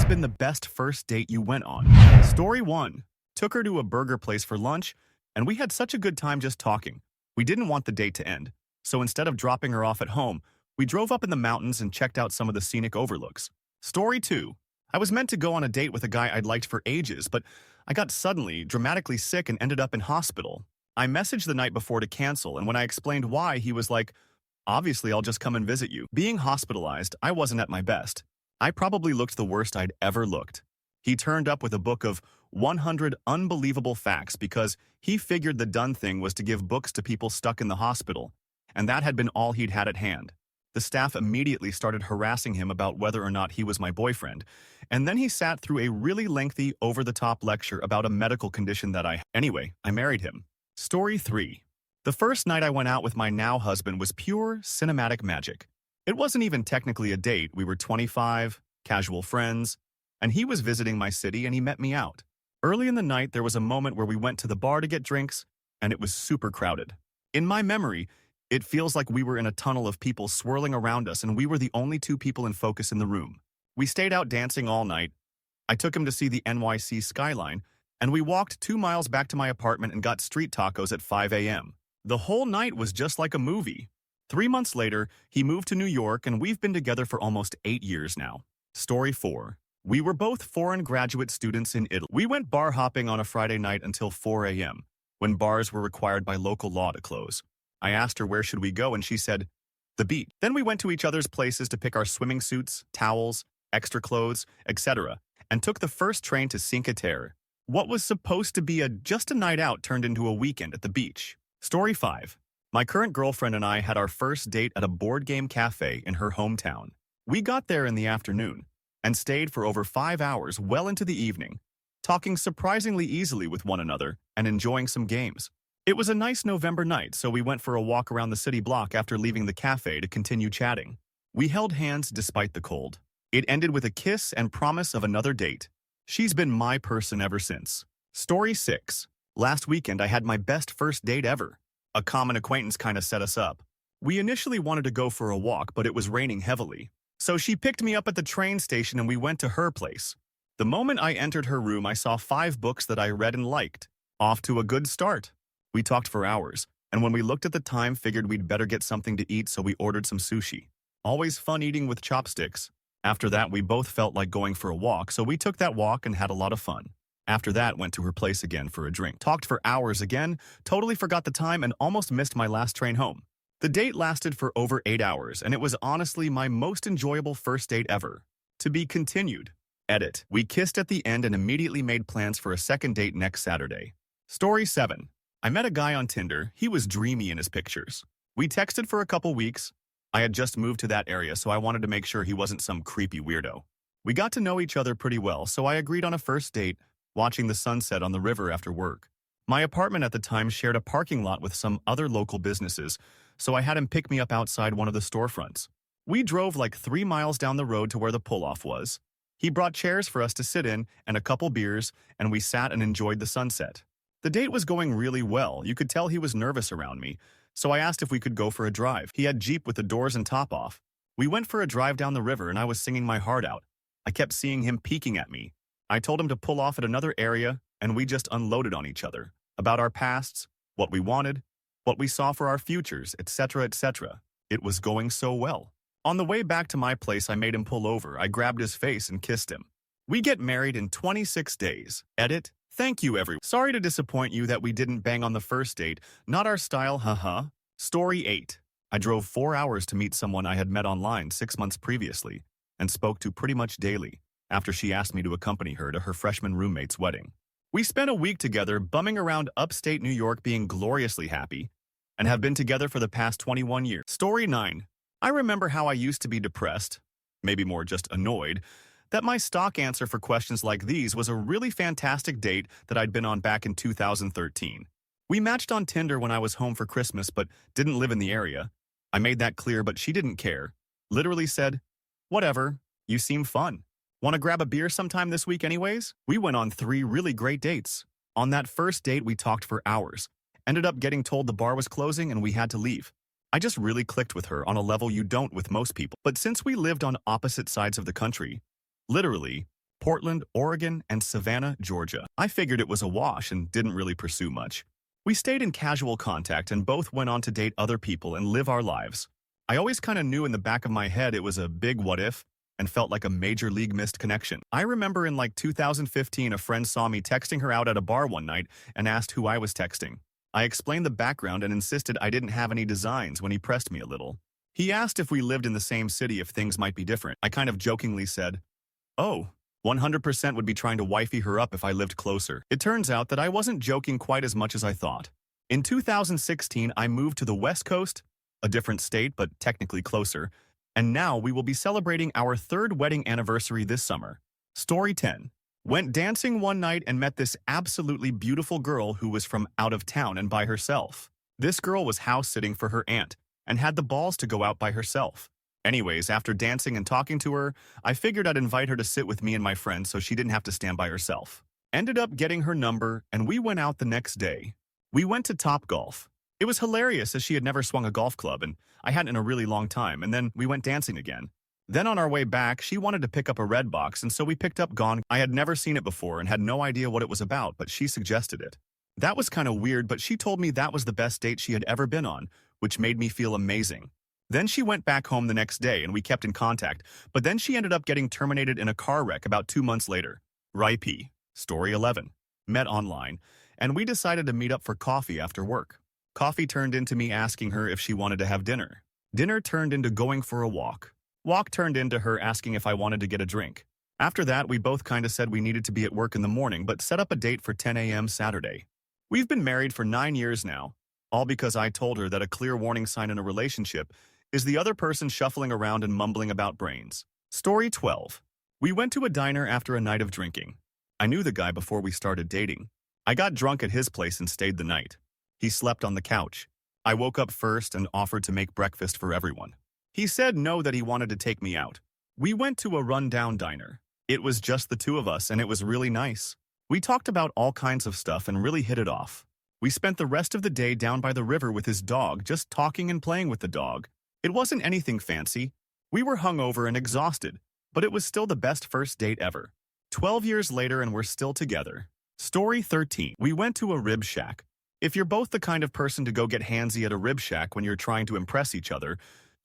has been the best first date you went on? Story 1. Took her to a burger place for lunch, and we had such a good time just talking. We didn't want the date to end, so instead of dropping her off at home, we drove up in the mountains and checked out some of the scenic overlooks. Story 2. I was meant to go on a date with a guy I'd liked for ages, but I got suddenly, dramatically sick and ended up in hospital. I messaged the night before to cancel, and when I explained why, he was like, "Obviously, I'll just come and visit you." Being hospitalized, I wasn't at my best. I probably looked the worst I'd ever looked. He turned up with a book of 100 unbelievable facts because he figured the done thing was to give books to people stuck in the hospital, and that had been all he'd had at hand. The staff immediately started harassing him about whether or not he was my boyfriend, and then he sat through a really lengthy, over-the-top lecture about a medical condition that Anyway, I married him. Story 3. The first night I went out with my now husband was pure cinematic magic. It wasn't even technically a date. We were 25, casual friends, and he was visiting my city and he met me out. Early in the night, there was a moment where we went to the bar to get drinks, and it was super crowded. In my memory, it feels like we were in a tunnel of people swirling around us and we were the only two people in focus in the room. We stayed out dancing all night. I took him to see the NYC skyline, and we walked 2 miles back to my apartment and got street tacos at 5 a.m. The whole night was just like a movie. 3 months later, he moved to New York and we've been together for almost 8 years now. Story 4. We were both foreign graduate students in Italy. We went bar hopping on a Friday night until 4 a.m., when bars were required by local law to close. I asked her where should we go and she said, the beach. Then we went to each other's places to pick our swimming suits, towels, extra clothes, etc., and took the first train to Cinque Terre. What was supposed to be just a night out turned into a weekend at the beach. Story 5. My current girlfriend and I had our first date at a board game cafe in her hometown. We got there in the afternoon and stayed for over 5 hours well into the evening, talking surprisingly easily with one another and enjoying some games. It was a nice November night, so we went for a walk around the city block after leaving the cafe to continue chatting. We held hands despite the cold. It ended with a kiss and promise of another date. She's been my person ever since. Story 6. Last weekend I had my best first date ever. A common acquaintance kind of set us up. We initially wanted to go for a walk, but it was raining heavily. So she picked me up at the train station and we went to her place. The moment I entered her room, I saw 5 books that I read and liked. Off to a good start. We talked for hours, and when we looked at the time, figured we'd better get something to eat, so we ordered some sushi. Always fun eating with chopsticks. After that, we both felt like going for a walk, so we took that walk and had a lot of fun. After that, went to her place again for a drink. Talked for hours again, totally forgot the time, and almost missed my last train home. The date lasted for over 8 hours, and it was honestly my most enjoyable first date ever. To be continued. Edit. We kissed at the end and immediately made plans for a second date next Saturday. Story 7. I met a guy on Tinder. He was dreamy in his pictures. We texted for a couple weeks. I had just moved to that area, so I wanted to make sure he wasn't some creepy weirdo. We got to know each other pretty well, so I agreed on a first date, watching the sunset on the river after work. My apartment at the time shared a parking lot with some other local businesses, so I had him pick me up outside one of the storefronts. We drove like 3 miles down the road to where the pull-off was. He brought chairs for us to sit in and a couple beers, and we sat and enjoyed the sunset. The date was going really well. You could tell he was nervous around me, so I asked if we could go for a drive. He had Jeep with the doors and top off. We went for a drive down the river and I was singing my heart out. I kept seeing him peeking at me. I told him to pull off at another area and we just unloaded on each other. About our pasts, what we wanted, what we saw for our futures, etc., etc. It was going so well. On the way back to my place, I made him pull over. I grabbed his face and kissed him. We get married in 26 days. Edit. Thank you, everyone. Sorry to disappoint you that we didn't bang on the first date. Not our style, haha. Story 8. I drove 4 hours to meet someone I had met online 6 months previously and spoke to pretty much daily after she asked me to accompany her to her freshman roommate's wedding. We spent a week together bumming around upstate New York being gloriously happy and have been together for the past 21 years. Story 9. I remember how I used to be depressed, maybe more just annoyed, that my stock answer for questions like these was a really fantastic date that I'd been on back in 2013. We matched on Tinder when I was home for Christmas but didn't live in the area. I made that clear, but she didn't care. Literally said, "Whatever, you seem fun. Want to grab a beer sometime this week anyways?" We went on 3 really great dates. On that first date, we talked for hours. Ended up getting told the bar was closing and we had to leave. I just really clicked with her on a level you don't with most people. But since we lived on opposite sides of the country, literally, Portland, Oregon, and Savannah, Georgia. I figured it was a wash and didn't really pursue much. We stayed in casual contact and both went on to date other people and live our lives. I always kind of knew in the back of my head it was a big what if and felt like a major league missed connection. I remember in like 2015 a friend saw me texting her out at a bar one night and asked who I was texting. I explained the background and insisted I didn't have any designs when he pressed me a little. He asked if we lived in the same city if things might be different. I kind of jokingly said, "Oh, 100% would be trying to wifey her up if I lived closer." It turns out that I wasn't joking quite as much as I thought. In 2016, I moved to the West Coast, a different state but technically closer, and now we will be celebrating our third wedding anniversary this summer. Story 10. Went dancing one night and met this absolutely beautiful girl who was from out of town and by herself. This girl was house sitting for her aunt and had the balls to go out by herself. Anyways, after dancing and talking to her, I figured I'd invite her to sit with me and my friends so she didn't have to stand by herself. Ended up getting her number, and we went out the next day. We went to Topgolf. It was hilarious as she had never swung a golf club, and I hadn't in a really long time, and then we went dancing again. Then on our way back, she wanted to pick up a red box, and so we picked up Gone. I had never seen it before and had no idea what it was about, but she suggested it. That was kind of weird, but she told me that was the best date she had ever been on, which made me feel amazing. Then she went back home the next day and we kept in contact, but then she ended up getting terminated in a car wreck about 2 months later. RIP. Story 11. Met online, and we decided to meet up for coffee after work. Coffee turned into me asking her if she wanted to have dinner. Dinner turned into going for a walk. Walk turned into her asking if I wanted to get a drink. After that, we both kind of said we needed to be at work in the morning, but set up a date for 10 a.m. Saturday. We've been married for 9 years now, all because I told her that a clear warning sign in a relationship is the other person shuffling around and mumbling about brains. Story 12. We went to a diner after a night of drinking. I knew the guy before we started dating. I got drunk at his place and stayed the night. He slept on the couch. I woke up first and offered to make breakfast for everyone. He said no, that he wanted to take me out. We went to a rundown diner. It was just the two of us and it was really nice. We talked about all kinds of stuff and really hit it off. We spent the rest of the day down by the river with his dog, just talking and playing with the dog. It wasn't anything fancy. We were hungover and exhausted, but it was still the best first date ever. 12 years later and we're still together. Story 13. We went to a rib shack. If you're both the kind of person to go get handsy at a rib shack when you're trying to impress each other,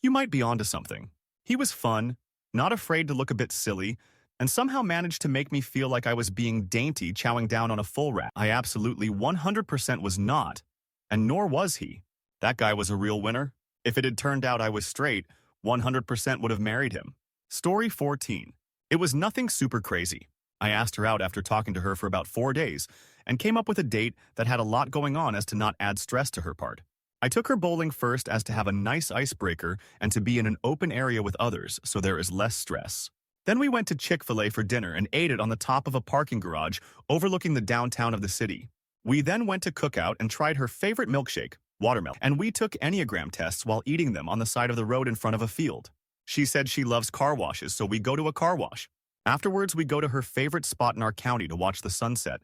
you might be onto something. He was fun, not afraid to look a bit silly, and somehow managed to make me feel like I was being dainty chowing down on a full rat. I absolutely 100% was not, and nor was he. That guy was a real winner. If it had turned out I was straight, 100% would have married him. Story 14. It was nothing super crazy. I asked her out after talking to her for about 4 days and came up with a date that had a lot going on as to not add stress to her part. I took her bowling first as to have a nice icebreaker and to be in an open area with others so there is less stress. Then we went to Chick-fil-A for dinner and ate it on the top of a parking garage overlooking the downtown of the city. We then went to Cookout and tried her favorite milkshake, watermelon, and we took Enneagram tests while eating them on the side of the road in front of a field. She said she loves car washes, so we go to a car wash. Afterwards, we go to her favorite spot in our county to watch the sunset,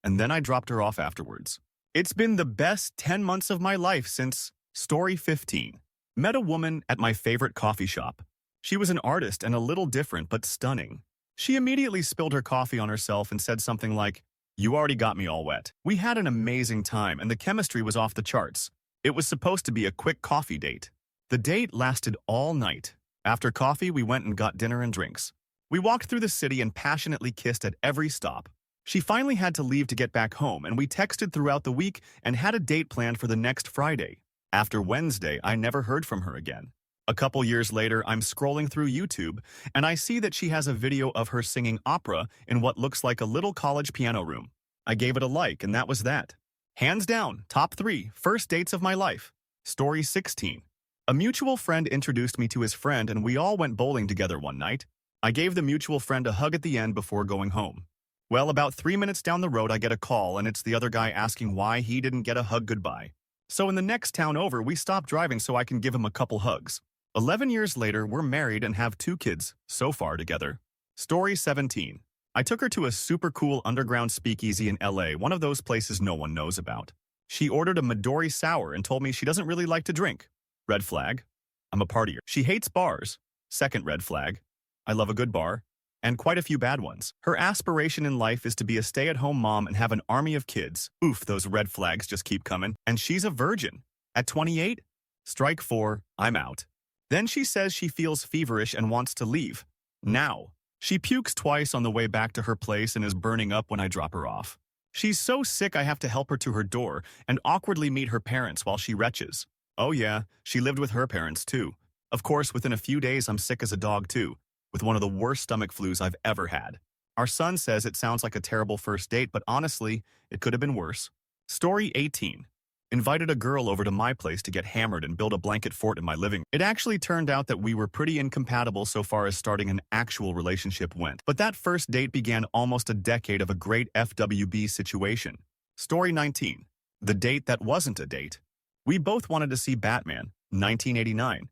and then I dropped her off afterwards. It's been the best 10 months of my life since Story 15. Met a woman at my favorite coffee shop. She was an artist and a little different but stunning. She immediately spilled her coffee on herself and said something like, "You already got me all wet." We had an amazing time and the chemistry was off the charts. It was supposed to be a quick coffee date. The date lasted all night. After coffee, we went and got dinner and drinks. We walked through the city and passionately kissed at every stop. She finally had to leave to get back home, and we texted throughout the week and had a date planned for the next Friday. After Wednesday, I never heard from her again. A couple years later, I'm scrolling through YouTube, and I see that she has a video of her singing opera in what looks like a little college piano room. I gave it a like, and that was that. Hands down, top 3 first dates of my life. Story 16. A mutual friend introduced me to his friend, and we all went bowling together one night. I gave the mutual friend a hug at the end before going home. Well, about 3 minutes down the road, I get a call, and it's the other guy asking why he didn't get a hug goodbye. So in the next town over, we stopped driving so I can give him a couple hugs. 11 years later, we're married and have 2 kids, so far together. Story 17. I took her to a super cool underground speakeasy in LA, one of those places no one knows about. She ordered a Midori sour and told me she doesn't really like to drink. Red flag. I'm a partier. She hates bars. Second red flag. I love a good bar. and quite a few bad ones. Her aspiration in life is to be a stay-at-home mom and have an army of kids. Oof, those red flags just keep coming. And she's a virgin. At 28? Strike 4, I'm out. Then she says she feels feverish and wants to leave. Now. She pukes twice on the way back to her place and is burning up when I drop her off. She's so sick I have to help her to her door and awkwardly meet her parents while she retches. Oh yeah, she lived with her parents too. Of course, within a few days I'm sick as a dog too, with one of the worst stomach flus I've ever had. Our son says it sounds like a terrible first date, but honestly, it could have been worse. Story 18. Invited a girl over to my place to get hammered and build a blanket fort in my living room. It actually turned out that we were pretty incompatible so far as starting an actual relationship went. But that first date began almost a decade of a great FWB situation. Story 19. The date that wasn't a date. We both wanted to see Batman, 1989,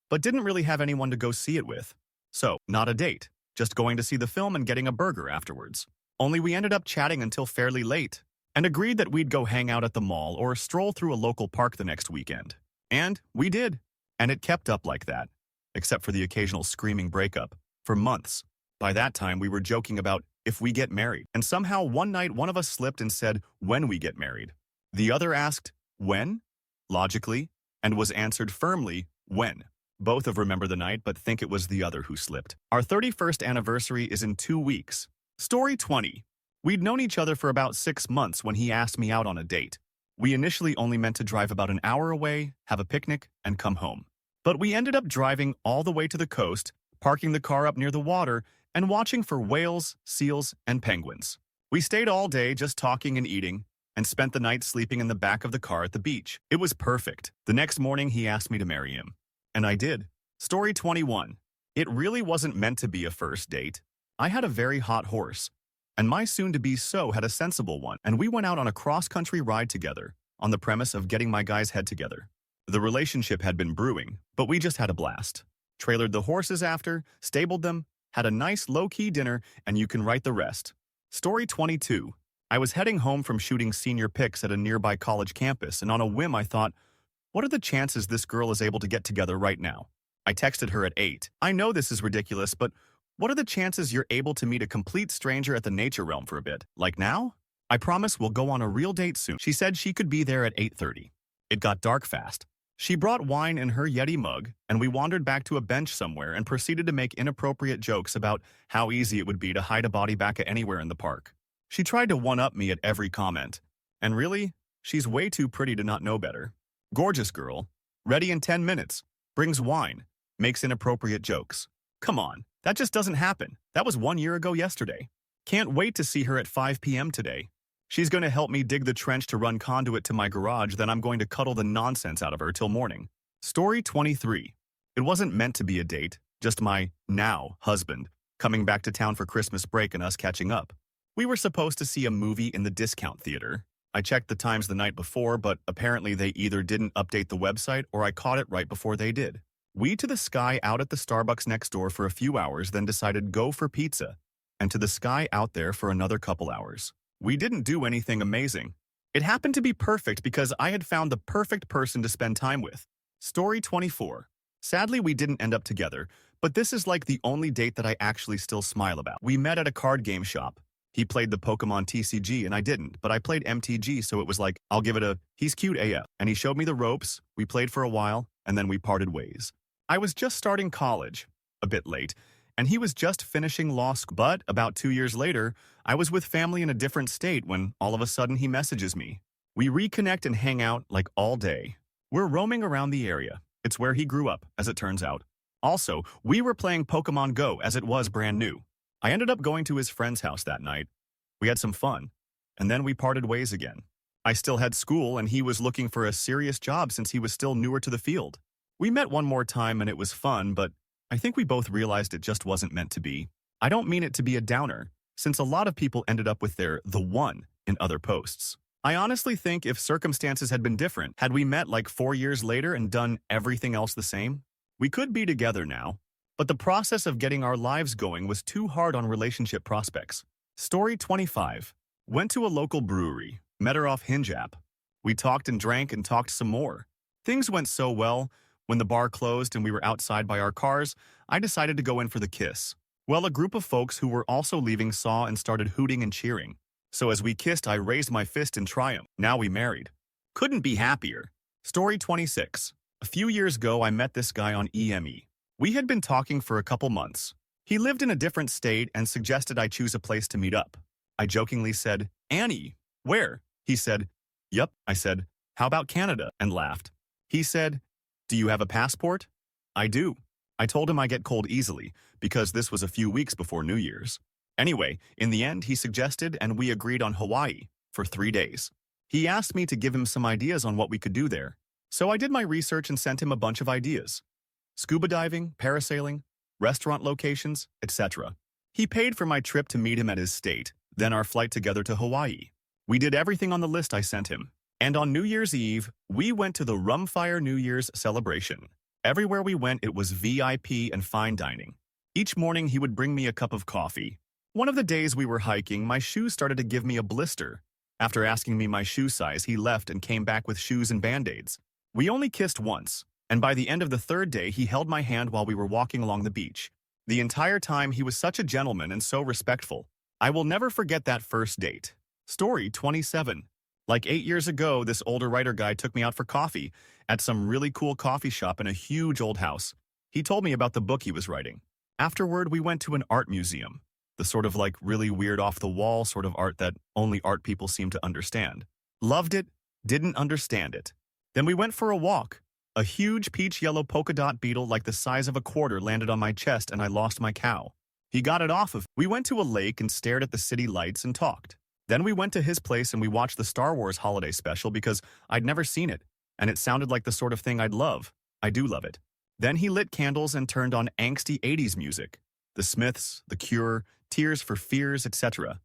but didn't really have anyone to go see it with. So, not a date, just going to see the film and getting a burger afterwards. Only we ended up chatting until fairly late, and agreed that we'd go hang out at the mall or stroll through a local park the next weekend. And we did. And it kept up like that, except for the occasional screaming breakup, for months. By that time, we were joking about if we get married. And somehow one night, one of us slipped and said, when we get married. The other asked, when? Logically, and was answered firmly, when. Both have remembered the night, but think it was the other who slipped. Our 31st anniversary is in 2 weeks. Story 20. We'd known each other for about 6 months when he asked me out on a date. We initially only meant to drive about an hour away, have a picnic, and come home. But we ended up driving all the way to the coast, parking the car up near the water, and watching for whales, seals, and penguins. We stayed all day just talking and eating, and spent the night sleeping in the back of the car at the beach. It was perfect. The next morning, he asked me to marry him. And I did. Story 21. It really wasn't meant to be a first date. I had a very hot horse, and my soon-to-be-so had a sensible one, and we went out on a cross-country ride together, on the premise of getting my guy's head together. The relationship had been brewing, but we just had a blast. Trailered the horses after, stabled them, had a nice low-key dinner, and you can write the rest. Story 22. I was heading home from shooting senior pics at a nearby college campus, and on a whim I thought, what are the chances this girl is able to get together right now? I texted her at 8. I know this is ridiculous, but what are the chances you're able to meet a complete stranger at the nature realm for a bit? Like now? I promise we'll go on a real date soon. She said she could be there at 8:30. It got dark fast. She brought wine in her Yeti mug, and we wandered back to a bench somewhere and proceeded to make inappropriate jokes about how easy it would be to hide a body bag anywhere in the park. She tried to one-up me at every comment. And really, she's way too pretty to not know better. Gorgeous girl. Ready in 10 minutes. Brings wine. Makes inappropriate jokes. Come on, that just doesn't happen. That was 1 year ago yesterday. Can't wait to see her at 5 p.m. today. She's going to help me dig the trench to run conduit to my garage, then I'm going to cuddle the nonsense out of her till morning. Story 23. It wasn't meant to be a date, just my, now, husband, coming back to town for Christmas break and us catching up. We were supposed to see a movie in the discount theater. I checked the times the night before, but apparently they either didn't update the website or I caught it right before they did. We to the sky out at the Starbucks next door for a few hours, then decided go for pizza, and to the sky out there for another couple hours. We didn't do anything amazing. It happened to be perfect because I had found the perfect person to spend time with. Story 24. Sadly, we didn't end up together, but this is like the only date that I actually still smile about. We met at a card game shop. He played the Pokemon TCG and I didn't, but I played MTG, so it was like, I'll give it a, he's cute AF. And he showed me the ropes, we played for a while, and then we parted ways. I was just starting college, a bit late, and he was just finishing law school. But about 2 years later, I was with family in a different state when all of a sudden he messages me. We reconnect and hang out like all day. We're roaming around the area. It's where he grew up, as it turns out. Also, we were playing Pokemon Go as it was brand new. I ended up going to his friend's house that night. We had some fun, and then we parted ways again. I still had school and he was looking for a serious job since he was still newer to the field. We met one more time and it was fun, but I think we both realized it just wasn't meant to be. I don't mean it to be a downer, since a lot of people ended up with their the one in other posts. I honestly think if circumstances had been different, had we met like 4 years later and done everything else the same, we could be together now. But the process of getting our lives going was too hard on relationship prospects. Story 25. Went to a local brewery, met her off Hinge app. We talked and drank and talked some more. Things went so well. When the bar closed and we were outside by our cars, I decided to go in for the kiss. Well, a group of folks who were also leaving saw and started hooting and cheering. So as we kissed, I raised my fist in triumph. Now we married. Couldn't be happier. Story 26. A few years ago, I met this guy on EME. We had been talking for a couple months. He lived in a different state and suggested I choose a place to meet up. I jokingly said, Annie, where? He said, Yup. I said, how about Canada? And laughed. He said, do you have a passport? I do. I told him I get cold easily, because this was a few weeks before New Year's. Anyway, in the end, he suggested and we agreed on Hawaii for 3 days. He asked me to give him some ideas on what we could do there. So I did my research and sent him a bunch of ideas. Scuba diving, parasailing, restaurant locations, etc. He paid for my trip to meet him at his state, then our flight together to Hawaii. We did everything on the list I sent him. And on New Year's Eve, we went to the Rumfire New Year's celebration. Everywhere we went, it was VIP and fine dining. Each morning, he would bring me a cup of coffee. One of the days we were hiking, my shoes started to give me a blister. After asking me my shoe size, he left and came back with shoes and Band-Aids. We only kissed once, and by the end of the 3rd day, he held my hand while we were walking along the beach. The entire time, he was such a gentleman and so respectful. I will never forget that first date. Story 27. Like 8 years ago, this older writer guy took me out for coffee at some really cool coffee shop in a huge old house. He told me about the book he was writing. Afterward, we went to an art museum. The sort of like really weird off-the-wall sort of art that only art people seem to understand. Loved it, didn't understand it. Then we went for a walk. A huge peach-yellow polka dot beetle like the size of a quarter landed on my chest and I lost my cow. He got it off of. We went to a lake and stared at the city lights and talked. Then we went to his place and we watched the Star Wars holiday special because I'd never seen it, and it sounded like the sort of thing I'd love. I do love it. Then he lit candles and turned on angsty 80s music. The Smiths, The Cure, Tears for Fears, etc.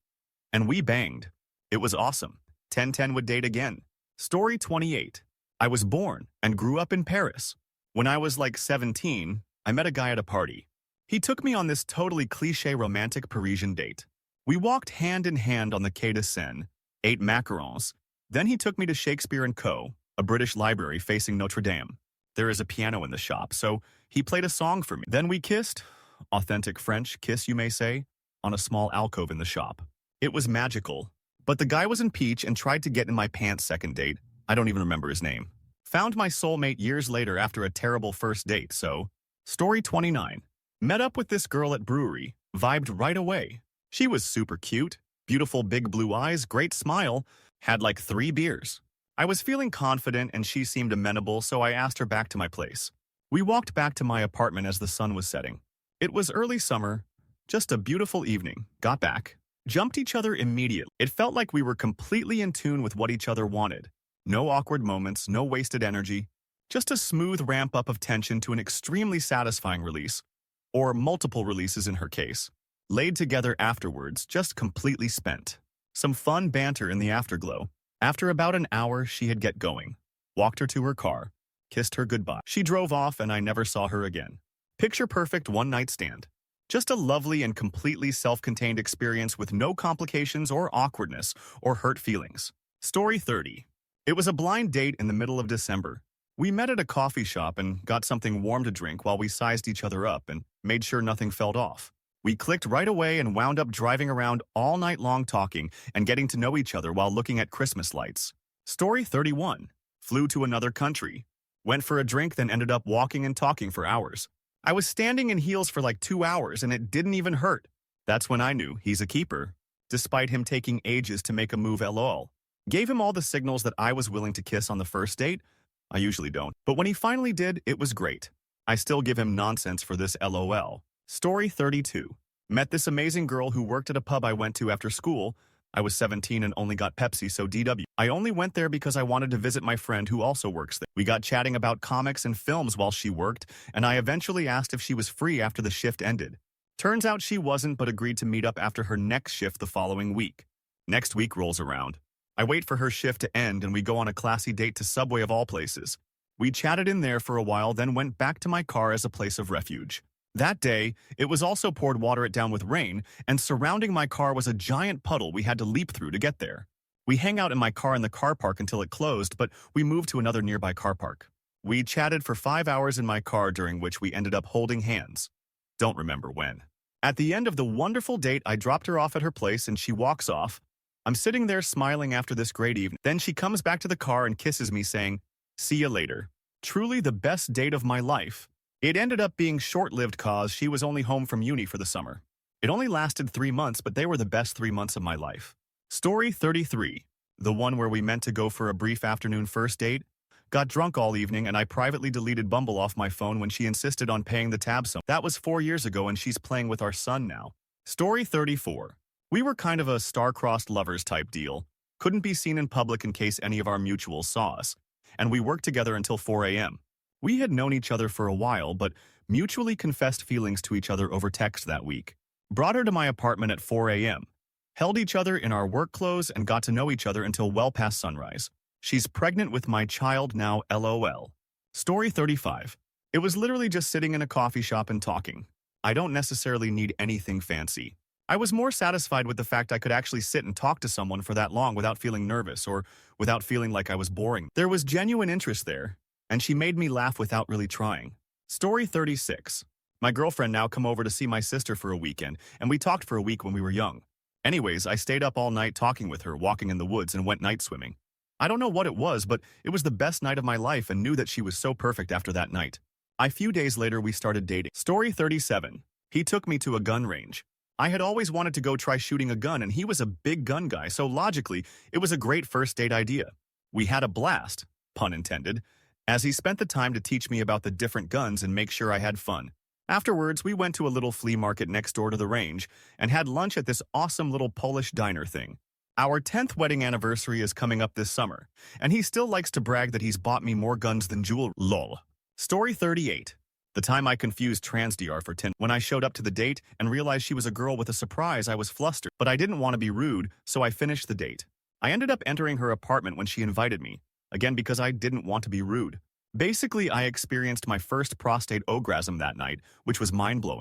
And we banged. It was awesome. 10-10 would date again. Story 28. I was born and grew up in Paris. When I was like 17, I met a guy at a party. He took me on this totally cliché romantic Parisian date. We walked hand in hand on the Quai de Seine, ate macarons. Then he took me to Shakespeare & Co., a British library facing Notre Dame. There is a piano in the shop, so he played a song for me. Then we kissed, authentic French kiss you may say, on a small alcove in the shop. It was magical. But the guy was in peach and tried to get in my pants second date. I don't even remember his name. Found my soulmate years later after a terrible first date, so... Story 29. Met up with this girl at brewery, vibed right away. She was super cute, beautiful big blue eyes, great smile, had like 3 beers. I was feeling confident and she seemed amenable, so I asked her back to my place. We walked back to my apartment as the sun was setting. It was early summer, just a beautiful evening. Got back, jumped each other immediately. It felt like we were completely in tune with what each other wanted. No awkward moments, no wasted energy, just a smooth ramp up of tension to an extremely satisfying release, or multiple releases in her case. Laid together afterwards, just completely spent. Some fun banter in the afterglow. After about an hour, she had get going. Walked her to her car. Kissed her goodbye. She drove off and I never saw her again. Picture perfect one-night stand. Just a lovely and completely self-contained experience with no complications or awkwardness or hurt feelings. Story 30. It was a blind date in the middle of December. We met at a coffee shop and got something warm to drink while we sized each other up and made sure nothing felt off. We clicked right away and wound up driving around all night long talking and getting to know each other while looking at Christmas lights. Story 31. Flew to another country. Went for a drink, then ended up walking and talking for hours. I was standing in heels for like 2 hours and it didn't even hurt. That's when I knew he's a keeper. Despite him taking ages to make a move lol. Gave him all the signals that I was willing to kiss on the first date. I usually don't. But when he finally did, it was great. I still give him nonsense for this lol. Story 32. Met this amazing girl who worked at a pub I went to after school. I was 17 and only got Pepsi, so DW. I only went there because I wanted to visit my friend who also works there. We got chatting about comics and films while she worked, and I eventually asked if she was free after the shift ended. Turns out she wasn't, but agreed to meet up after her next shift the following week. Next week rolls around. I wait for her shift to end and we go on a classy date to Subway of all places. We chatted in there for a while, then went back to my car as a place of refuge. That day, it was also poured water it down with rain, and surrounding my car was a giant puddle we had to leap through to get there. We hang out in my car in the car park until it closed, but we moved to another nearby car park. We chatted for 5 hours in my car, during which we ended up holding hands. Don't remember when. At the end of the wonderful date, I dropped her off at her place and she walks off. I'm sitting there smiling after this great evening. Then she comes back to the car and kisses me saying, "See you later." Truly the best date of my life. It ended up being short-lived cause she was only home from uni for the summer. It only lasted 3 months, but they were the best 3 months of my life. Story 33. The one where we meant to go for a brief afternoon first date. Got drunk all evening and I privately deleted Bumble off my phone when she insisted on paying the tab sum. That was 4 years ago and she's playing with our son now. Story 34. We were kind of a star-crossed lovers type deal. Couldn't be seen in public in case any of our mutuals saw us. And we worked together until 4 a.m. We had known each other for a while, but mutually confessed feelings to each other over text that week. Brought her to my apartment at 4 a.m. Held each other in our work clothes and got to know each other until well past sunrise. She's pregnant with my child now, LOL. Story 35. It was literally just sitting in a coffee shop and talking. I don't necessarily need anything fancy. I was more satisfied with the fact I could actually sit and talk to someone for that long without feeling nervous or without feeling like I was boring. There was genuine interest there, and she made me laugh without really trying. Story 36. My girlfriend now come over to see my sister for a weekend, and we talked for a week when we were young. Anyways, I stayed up all night talking with her, walking in the woods, and went night swimming. I don't know what it was, but it was the best night of my life and knew that she was so perfect after that night. A few days later, we started dating. Story 37. He took me to a gun range. I had always wanted to go try shooting a gun, and he was a big gun guy, so logically, it was a great first date idea. We had a blast, pun intended, as he spent the time to teach me about the different guns and make sure I had fun. Afterwards, we went to a little flea market next door to the range and had lunch at this awesome little Polish diner thing. Our 10th wedding anniversary is coming up this summer, and he still likes to brag that he's bought me more guns than jewelry. Lol. Story 38. The time I confused TransDR for Tin. When I showed up to the date and realized she was a girl with a surprise, I was flustered, but I didn't want to be rude, so I finished the date. I ended up entering her apartment when she invited me, again because I didn't want to be rude. Basically, I experienced my first prostate orgasm that night, which was mind-blowing.